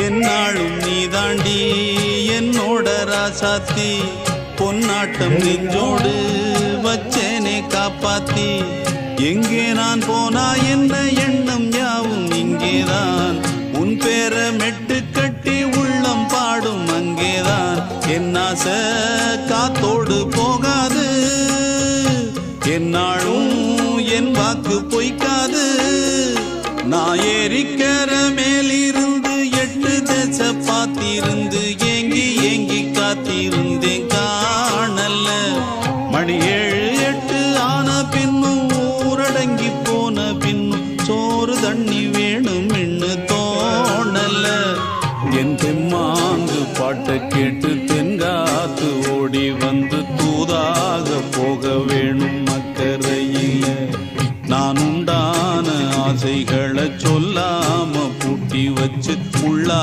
என்னாலும் நீ தாண்டி என்னோட ராசாத்தி பொன்னாட்டம் நெஞ்சோடு வச்சேனே காப்பாத்தி எங்கே நான் போனா என்ன எண்ணம் யாவும் இங்கேதான் உன் பேர மெட்டு கட்டி உள்ளம் பாடும் அங்கேதான் என் ஆசை காத்தோடு போகாது என்னாலும் என் வாக்கு பொய்க்காது நான் ஏறிக்கிற மேலிருந்து 8 தேச பார்த்திருந்து ஏங்கி ஏங்கி காத்திருந்தேன் காணல மணி 7 8 ஆன பின்னும் ஊரடங்கி போன பின்னும் சோறு தண்ணி வேணும் என்று தோணல என் தெம்மாங்கு பாட்டை கேட்டு தென்காத்து ஓடி வந்து தூதாக போக வேணும் அக்கறையில நான் உண்டான ஆசைகளை சொல்லாம பூட்டி வச்சு உள்ளா